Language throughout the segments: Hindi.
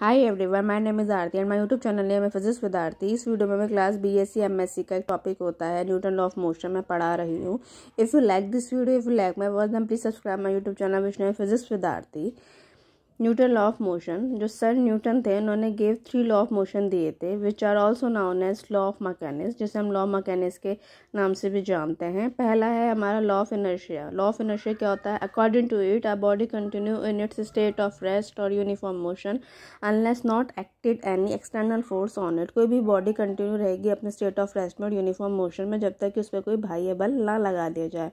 Hi everyone, my name is Aarti and my YouTube channel name है फिजिक्स विद आरती। इस वीडियो में मैं क्लास बीएससी एमएससी का एक टॉपिक होता है न्यूटन लॉ ऑफ मोशन में पढ़ा रही हूँ। If you like this video, if you like my work, then please subscribe my YouTube channel which name physics with Aarti. Newton law of motion, जो सर न्यूटन थे उन्होंने गिव 3 लॉ ऑफ मोशन दिए थे which are also known as law of mechanics, जिसे हम लॉ ऑफ मैकेनिक्स के नाम से भी जानते हैं। पहला है हमारा law of inertia. Law of inertia क्या होता है? According to it, a body continue in its state of rest और uniform motion unless not acted any external force on it. कोई भी बॉडी कंटिन्यू रहेगी अपने स्टेट ऑफ रेस्ट में और यूनिफॉर्म मोशन में जब तक कि उस पर कोई बाह्य बल ना लगा दिया जाए।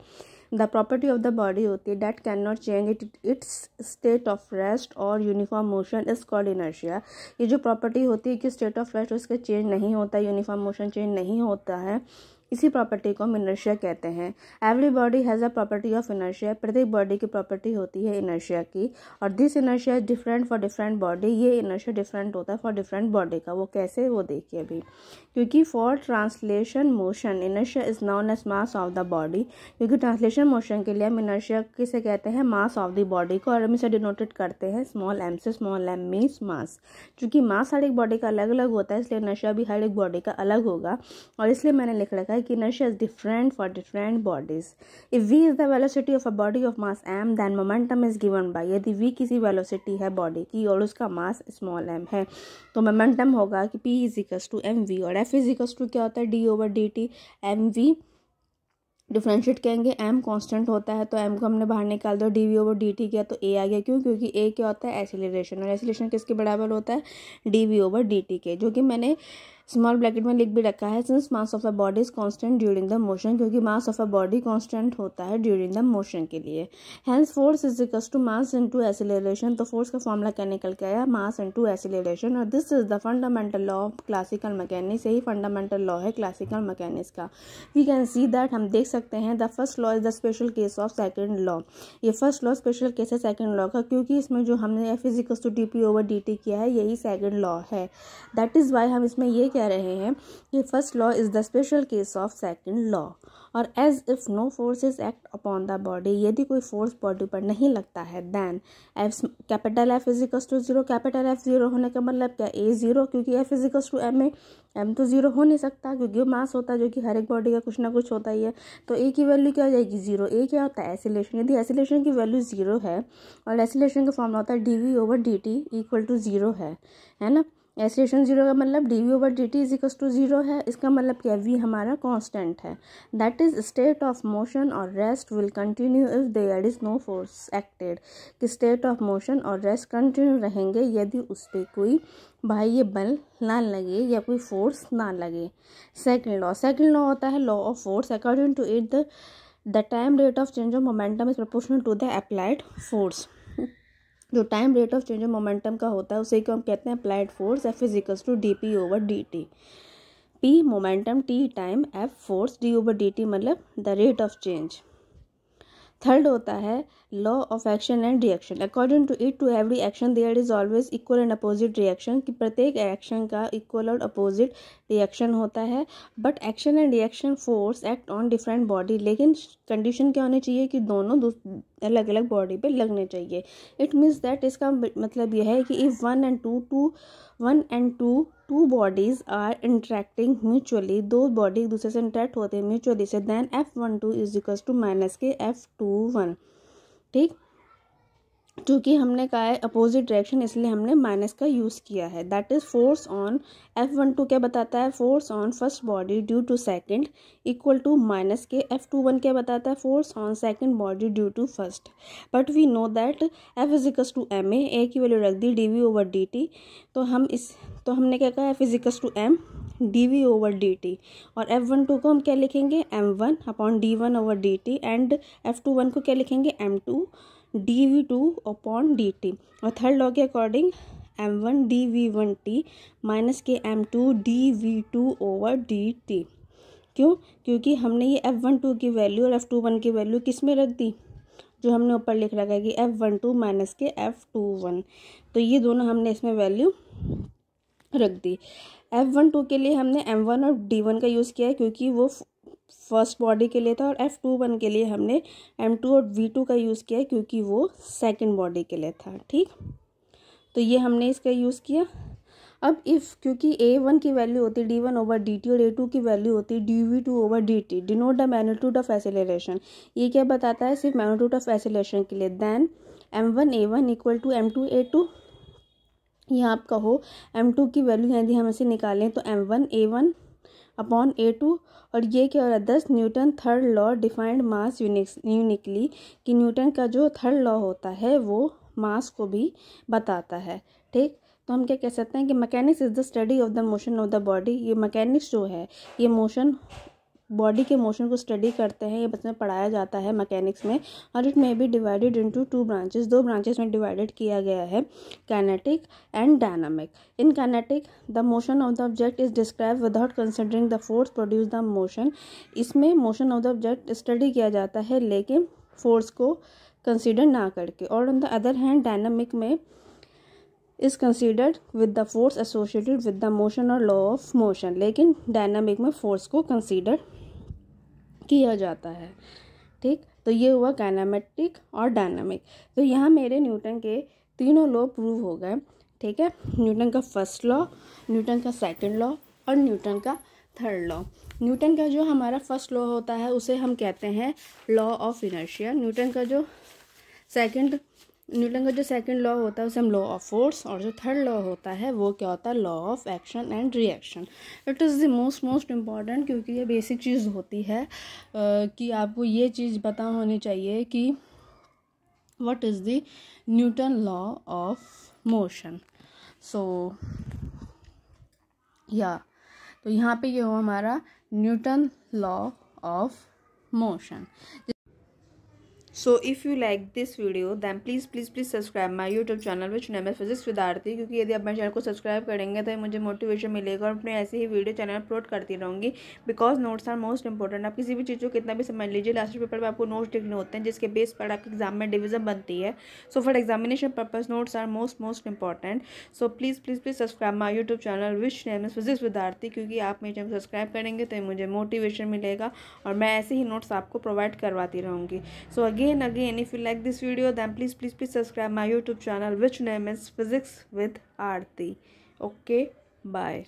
The property of the body होती है that can not change its state of rest और uniform motion is called inertia. ये जो प्रॉपर्टी होती है कि स्टेट ऑफ रेस्ट उसके चेंज नहीं होता, यूनिफॉर्म मोशन चेंज नहीं होता है, इसी प्रॉपर्टी को हम इनर्शिया कहते हैं। Every body has a property of inertia. प्रत्येक बॉडी की प्रॉपर्टी होती है इनर्शिया की, और this inertia is different for different body. ये इनर्शिया डिफरेंट होता है फॉर डिफरेंट बॉडी का। वो कैसे, वो देखिए अभी। क्योंकि for translation motion inertia is known as mass of the body. क्योंकि ट्रांसलेशन मोशन के लिए हम इनर्शिया किसे कहते हैं? मास ऑफ द बॉडी को, और हम इसे डिनोटेड करते हैं स्मॉल एम से। Small m means mass. क्योंकि मास हर एक बॉडी का अलग अलग होता है, इसलिए इनर्शिया भी हर एक बॉडी का अलग होगा, और इसलिए मैंने लिख रखा है कि inertia is different for different bodies. If v is the velocity of a body of mass m, then momentum is given by, यदि v किसी वेलोसिटी है बॉडी की और उसका मास स्मॉल m है तो मोमेंटम होगा कि p is equals to mv, और f इज इक्वल्स टू क्या होता है? d/dt। mv डिफ्रेंशिएट करेंगे, m कांस्टेंट होता है तो m को हमने बाहर निकाल दो, dv/dt किया तो a आ गया। क्यों? क्योंकि a क्या होता है? एक्सीलरेशन, और एक्सीलरेशन किसके बराबर होता है? dv/dt के, जो कि मैंने स्मॉल ब्रैकेट में लिख भी रखा है। Since mass of a body is constant during the motion, क्योंकि mass of a body constant होता है ड्यूरिंग द मोशन के लिए। Hence force is equals to mass into acceleration. तो फोर्स का फॉर्मूला क्या निकल के आया? मास इनटू एक्सीलरेशन, और this is the fundamental law of classical mechanics. यही फंडामेंटल लॉ है क्लासिकल मैकेनिक्स का। वी कैन सी दैट, हम देख सकते हैं, the first law is the special case of second law. ये फर्स्ट लॉ स्पेशल केस है सेकंड लॉ का, क्योंकि इसमें जो हमने F is equals to dp/dt किया है यही सेकंड लॉ है। दैट इज वाई हम इसमें ये कह रहे हैं कि first law is the special case of second law. और as if no force is act upon the body, यदि कोई फोर्स बॉडी पर नहीं लगता है, then F capital F is equals to 0। Capital F 0 होने का मतलब क्या? ए 0, क्योंकि F is equals to M है। एम तो 0 हो नहीं सकता क्योंकि वो मास होता है, जो कि हर एक बॉडी का कुछ ना कुछ होता ही है। तो ए की वैल्यू क्या हो जाएगी? 0। ए क्या होता है? एक्सीलरेशन। यदि एक्सीलरेशन की वैल्यू 0 है और एक्सीलरेशन का फॉर्मूला होता है dv/dt इक्वल टू 0 है ना। एक्सीलरेशन 0 का मतलब dv/dt इज इक्वल्स टू 0 है। इसका मतलब क्या? v हमारा कांस्टेंट है। That is state of motion और rest will continue if there is no force acted. कि स्टेट ऑफ मोशन और रेस्ट कंटिन्यू रहेंगे यदि उस पर कोई बाह्य बल ना लगे या कोई फोर्स ना लगे। सेकंड लॉ होता है law of force. According to it the time rate of change of momentum is proportional to the applied force. जो time rate of change of momentum का होता है उसे को हम कहते हैं applied force. F is equals to dp/dt। p momentum, t time, f force, d/dt मतलब the rate of change. Third होता है law of action and reaction. According to it to every action there is always equal and opposite reaction. कि प्रत्येक एक्शन का इक्वल और अपोजिट रिएक्शन होता है। But action and reaction force act on different body, लेकिन कंडीशन क्या होनी चाहिए कि दोनों अलग अलग बॉडी पे लगने चाहिए। इट मीन्स दैट, इसका मतलब यह है कि if one and two bodies are interacting mutually, दो बॉडी एक दूसरे से इंटरेक्ट होते हैं म्यूचुअली से, then F12 is equals to minus के F21। ठीक, क्योंकि हमने कहा है अपोजिट डायरेक्शन, इसलिए हमने माइनस का यूज़ किया है। That is force on F12 क्या बताता है? Force on first body due to second equal to minus के F21 क्या बताता है? Force on second body due to first. But we know that F is equals to m a की वैल्यू रख दी dv/dt। तो हमने क्या कहा? F is equals to m dv/dt, और F12 को हम क्या लिखेंगे? m1 upon d1/dt, and F21 को क्या लिखेंगे? m2 dv2/dt। और थर्ड लॉ के अकॉर्डिंग m1 dv1t माइनस के m2 dv2/dt। क्यों? क्योंकि हमने ये F12 की वैल्यू और F21 की वैल्यू किस में रख दी? जो हमने ऊपर लिख रखा है कि F12 माइनस के F21, तो ये दोनों हमने इसमें वैल्यू रख दी। F12 के लिए हमने m1 और d1 का यूज़ किया है क्योंकि वो फर्स्ट बॉडी के लिए था, और F21 के लिए हमने m2 और v2 का यूज़ किया है क्योंकि वो सेकंड बॉडी के लिए था। ठीक, तो ये हमने इसका यूज़ किया। अब इफ़, क्योंकि A1 की वैल्यू होती है d1/dt और A2 की वैल्यू होती है dv2/dt, denote the magnitude of acceleration. ये क्या बताता है? सिर्फ मैग्नीट्यूड ऑफ एक्सेलरेशन के लिए। Then m1a1 equal to m2a2, यहाँ आप कहो m2 की वैल्यू यदि हम इसे निकालें तो m1a1 अपॉन A2, और ये क्या हो रहा है? 10 न्यूटन थर्ड लॉ डिफाइंड मास यूनिकली, कि न्यूटन का जो थर्ड लॉ होता है वो मास को भी बताता है। ठीक, तो हम क्या कह सकते हैं कि mechanics is the study of the motion of the body. ये मैकेनिक्स जो है ये मोशन, बॉडी के मोशन को स्टडी करते हैं, ये बच्चों में पढ़ाया जाता है मैकेनिक्स में। और it may be divided into 2 branches, 2 branches में डिवाइडेड किया गया है, kinetic and dynamic. In kinetic the motion of the object is describe without considering the force produce the motion. इसमें motion of the object study किया जाता है लेकिन फोर्स को कंसिडर ना करके। और on the other hand dynamic में is considered with the force associated with the motion और लॉ ऑफ मोशन, लेकिन डायनामिक में फोर्स को कंसिडर किया जाता है। ठीक, तो ये हुआ काइनेमेटिक और डायनामिक। तो यहाँ मेरे न्यूटन के तीनों लॉ प्रूव हो गए। ठीक है, न्यूटन का फर्स्ट लॉ, न्यूटन का सेकंड लॉ और न्यूटन का थर्ड लॉ। न्यूटन का जो हमारा फर्स्ट लॉ होता है उसे हम कहते हैं लॉ ऑफ इनर्शिया। न्यूटन का जो सेकंड लॉ होता है उसे हम लॉ ऑफ फोर्स, और जो थर्ड लॉ होता है वो क्या होता है? Law of action and reaction. It is the most important, क्योंकि ये बेसिक चीज़ होती है कि आपको ये चीज़ पता होनी चाहिए कि what is the Newton law of motion. So yeah, तो यहाँ पे ये हो हमारा Newton law of motion. So if you like this video then please subscribe my YouTube channel which name is Physics with Aarti, क्योंकि यदि आप मेरे चैनल को सब्सक्राइब करेंगे तो मुझे मोटिवेशन मिलेगा और अपने ऐसे ही वीडियो चैनल अपलोड करती रहूँगी। Because notes are most important. आप किसी भी चीज़ को कितना भी समझ लीजिए, लास्ट पेपर में आपको नोट्स लिखने होते हैं जिसके बेस पर आपके एग्जाम में डिवीजन बनती है। So for examination purpose notes are most important. So please subscribe my YouTube channel which name is physics with Aarti, क्योंकि आप मेरे चैनल को सब्सक्राइब करेंगे तो मुझे मोटिवेशन मिलेगा और मैं ऐसे ही नोट्स आपको प्रोवाइड करवाती रहूँगी। सो again if you like this video then please subscribe my YouTube channel which name is Physics with Aarti. Okay, bye.